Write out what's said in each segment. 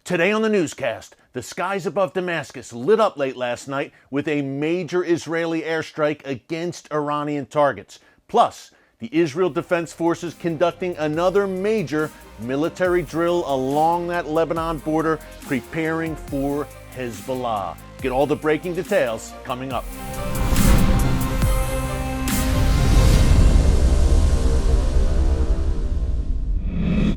Today on the newscast, the skies above Damascus lit up late last night with a major Israeli airstrike against Iranian targets. Plus, the Israel Defense Forces conducting another major military drill along that Lebanon border, preparing for Hezbollah. Get all the breaking details coming up.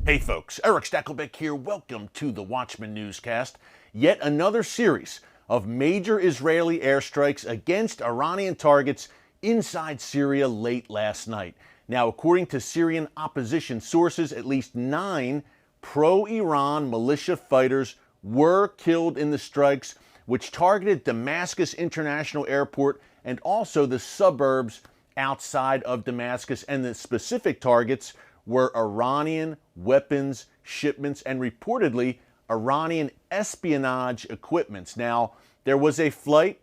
Hey folks, Erick Stakelbeck here. Welcome to the Watchman Newscast. Yet another series of major Israeli airstrikes against Iranian targets inside Syria late last night. Now, according to Syrian opposition sources, at least 9 pro-Iran militia fighters were killed in the strikes, which targeted Damascus International Airport and also the suburbs outside of Damascus. And the specific targets were Iranian weapons shipments and reportedly Iranian espionage equipments. Now, there was a flight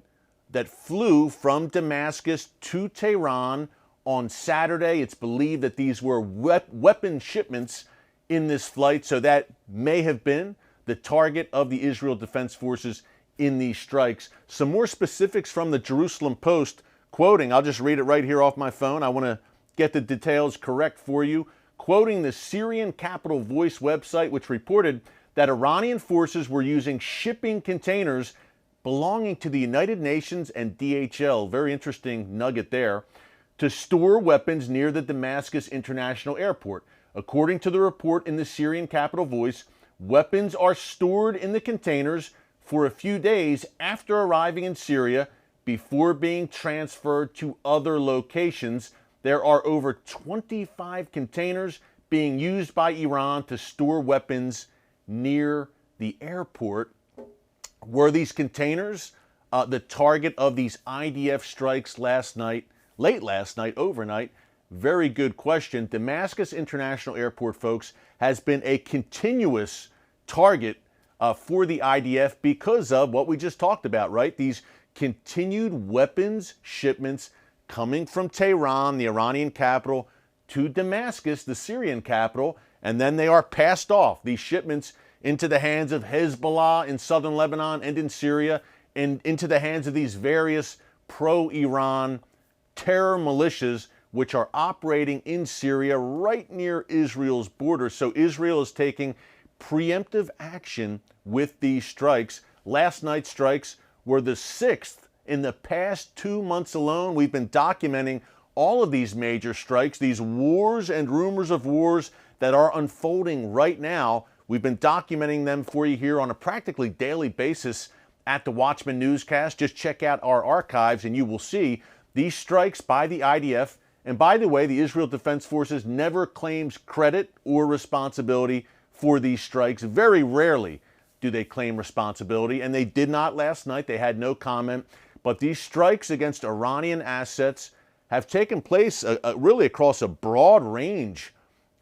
that flew from Damascus to Tehran on Saturday. It's believed that these were weapon shipments in this flight, so that may have been the target of the Israel Defense Forces in these strikes. Some more specifics from the Jerusalem Post, quoting, I'll just read it right here off my phone. I want to get the details correct for you. Quoting the Syrian Capital Voice website, which reported that Iranian forces were using shipping containers belonging to the United Nations and DHL, very interesting nugget there, to store weapons near the Damascus International Airport. According to the report in the Syrian Capital Voice, weapons are stored in the containers for a few days after arriving in Syria before being transferred to other locations. There are over 25 containers being used by Iran to store weapons near the airport. Were these containers the target of these IDF strikes last night, late last night, overnight? Very good question. Damascus International Airport, folks, has been a continuous target for the IDF because of what we just talked about, right? These continued weapons shipments coming from Tehran, the Iranian capital, to Damascus, the Syrian capital, and then they are passed off, these shipments, into the hands of Hezbollah in southern Lebanon and in Syria, and into the hands of these various pro-Iran terror militias which are operating in Syria right near Israel's border. So Israel is taking preemptive action with these strikes. Last night's strikes were the 6th in the past 2 months alone. We've been documenting all of these major strikes, these wars and rumors of wars that are unfolding right now. We've been documenting them for you here on a practically daily basis at the Watchman Newscast. Just check out our archives and you will see these strikes by the IDF. And by the way, the Israel Defense Forces never claims credit or responsibility for these strikes. Very rarely do they claim responsibility, and they did not last night. They had no comment. But these strikes against Iranian assets have taken place really across a broad range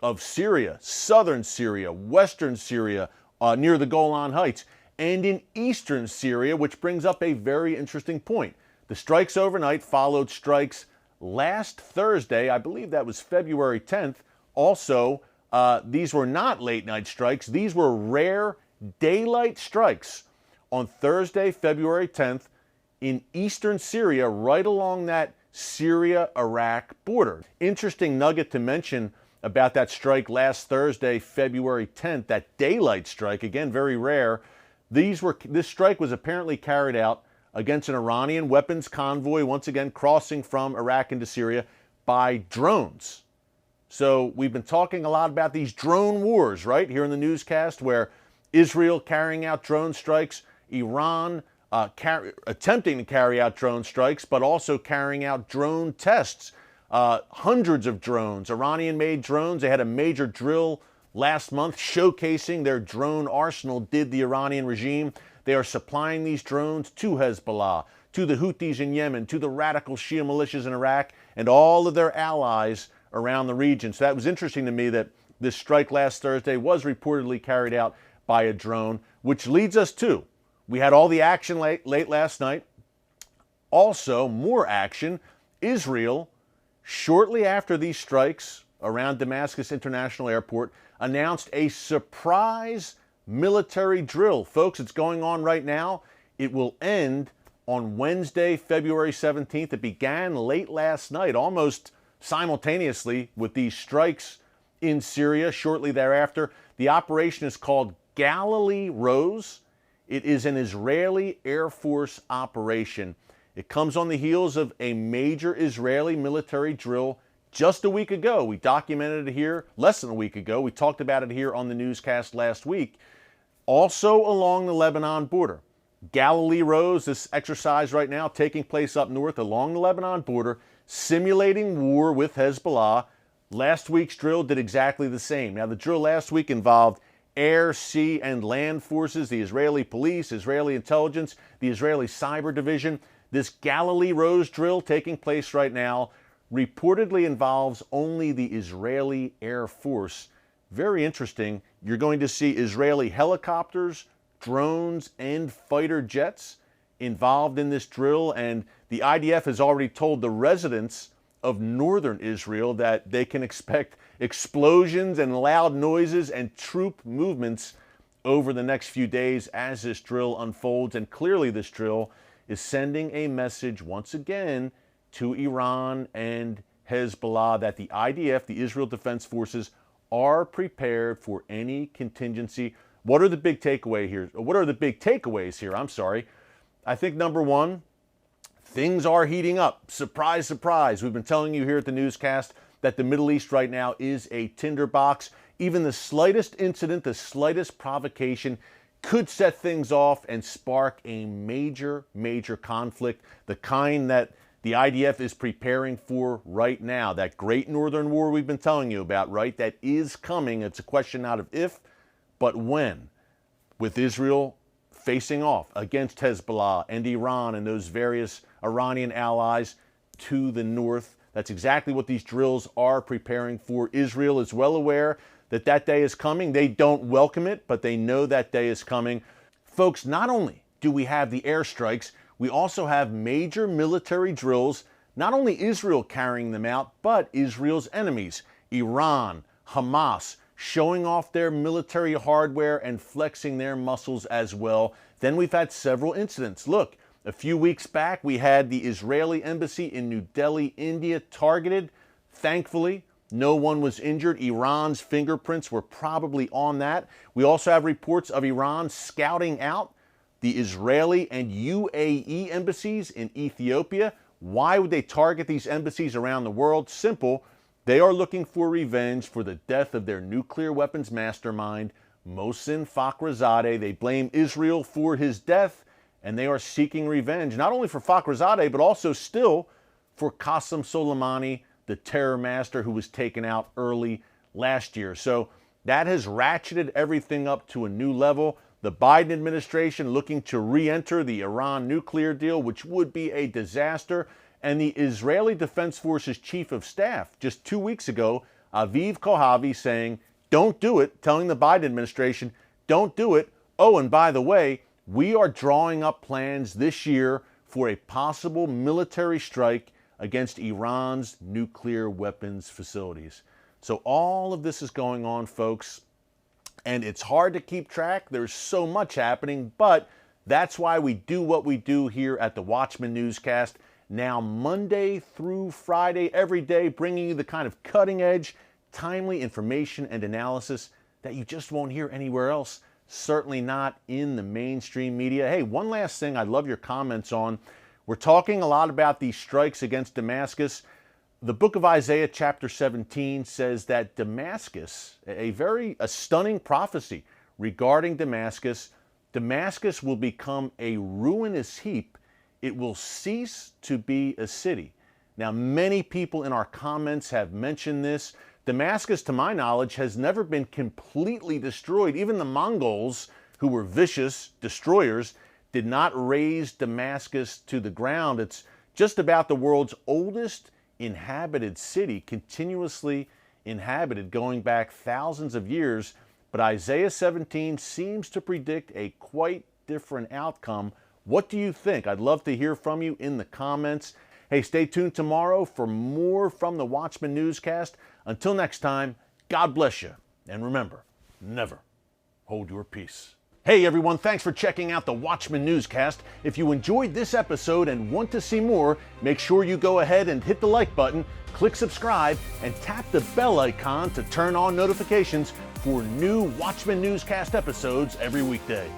of Syria, southern Syria, western Syria, near the Golan Heights, and in eastern Syria, which brings up a very interesting point. The strikes overnight followed strikes last Thursday. I believe that was February 10th. Also, these were not late-night strikes. These were rare daylight strikes on Thursday, February 10th, in eastern Syria, right along that Syria-Iraq border. Interesting nugget to mention about that strike last Thursday, February 10th, that daylight strike, again, very rare. This strike was apparently carried out against an Iranian weapons convoy, once again crossing from Iraq into Syria, by drones. So we've been talking a lot about these drone wars, right, here in the newscast, where Israel carrying out drone strikes, Iran attempting to carry out drone strikes, but also carrying out drone tests. Hundreds of drones, Iranian-made drones. They had a major drill last month showcasing their drone arsenal, did the Iranian regime. They are supplying these drones to Hezbollah, to the Houthis in Yemen, to the radical Shia militias in Iraq, and all of their allies around the region. So that was interesting to me that this strike last Thursday was reportedly carried out by a drone, which leads us to, we had all the action late last night. Also, more action. Israel, shortly after these strikes around Damascus International Airport, announced a surprise military drill. Folks, it's going on right now. It will end on Wednesday, February 17th. It began late last night, almost simultaneously with these strikes in Syria. Shortly thereafter, the operation is called Galilee Rose. It is an Israeli Air Force operation. It comes on the heels of a major Israeli military drill just a week ago. We documented it here less than a week ago. We talked about it here on the newscast last week. Also along the Lebanon border. Galilee Rose, this exercise right now taking place up north along the Lebanon border, simulating war with Hezbollah. Last week's drill did exactly the same. Now, the drill last week involved air, sea, and land forces, the Israeli police, Israeli intelligence, the Israeli cyber division. This Galilee Rose drill taking place right now reportedly involves only the Israeli Air Force. Very interesting. You're going to see Israeli helicopters, drones, and fighter jets involved in this drill, and the IDF has already told the residents of northern Israel that they can expect explosions and loud noises and troop movements over the next few days as this drill unfolds. And clearly this drill is sending a message once again to Iran and Hezbollah that the IDF, the Israel Defense Forces, are prepared for any contingency. What are the big takeaways here? I'm sorry. I think number one, things are heating up. Surprise, surprise. We've been telling you here at the newscast that the Middle East right now is a tinderbox. Even the slightest incident, the slightest provocation could set things off and spark a major, major conflict, the kind that the IDF is preparing for right now. That great northern war we've been telling you about, right? That is coming. It's a question not of if, but when. With Israel facing off against Hezbollah and Iran and those various Iranian allies to the north. That's exactly what these drills are preparing for. Israel is well aware that that day is coming. They don't welcome it, but they know that day is coming. Folks, not only do we have the airstrikes, we also have major military drills, not only Israel carrying them out, but Israel's enemies, Iran, Hamas, showing off their military hardware and flexing their muscles as well. Then we've had several incidents. Look, a few weeks back, we had the Israeli embassy in New Delhi, India, targeted. Thankfully, no one was injured. Iran's fingerprints were probably on that. We also have reports of Iran scouting out the Israeli and UAE embassies in Ethiopia. Why would they target these embassies around the world? Simple. They are looking for revenge for the death of their nuclear weapons mastermind, Mohsen Fakhrizadeh. They blame Israel for his death, and they are seeking revenge, not only for Fakhrizadeh, but also still for Qasem Soleimani, the terror master who was taken out early last year. So that has ratcheted everything up to a new level. The Biden administration looking to re-enter the Iran nuclear deal, which would be a disaster. And the Israeli Defense Forces Chief of Staff, just 2 weeks ago, Aviv Kohavi, saying, don't do it, telling the Biden administration, don't do it. Oh, and by the way, we are drawing up plans this year for a possible military strike against Iran's nuclear weapons facilities. So all of this is going on, folks, and it's hard to keep track. There's so much happening, but that's why we do what we do here at the Watchman Newscast. Now, Monday through Friday, every day, bringing you the kind of cutting-edge, timely information and analysis that you just won't hear anywhere else. Certainly not in the mainstream media. Hey, one last thing I'd love your comments on. We're talking a lot about these strikes against Damascus. The book of Isaiah chapter 17 says that Damascus, a stunning prophecy regarding Damascus, Damascus will become a ruinous heap. It will cease to be a city. Now, many people in our comments have mentioned this. Damascus, to my knowledge, has never been completely destroyed. Even the Mongols, who were vicious destroyers, did not raze Damascus to the ground. It's just about the world's oldest inhabited city, continuously inhabited, going back thousands of years. But Isaiah 17 seems to predict a quite different outcome. What do you think? I'd love to hear from you in the comments. Hey, stay tuned tomorrow for more from the Watchman Newscast. Until next time, God bless you. And remember, never hold your peace. Hey everyone, thanks for checking out the Watchman Newscast. If you enjoyed this episode and want to see more, make sure you go ahead and hit the like button, click subscribe, and tap the bell icon to turn on notifications for new Watchman Newscast episodes every weekday.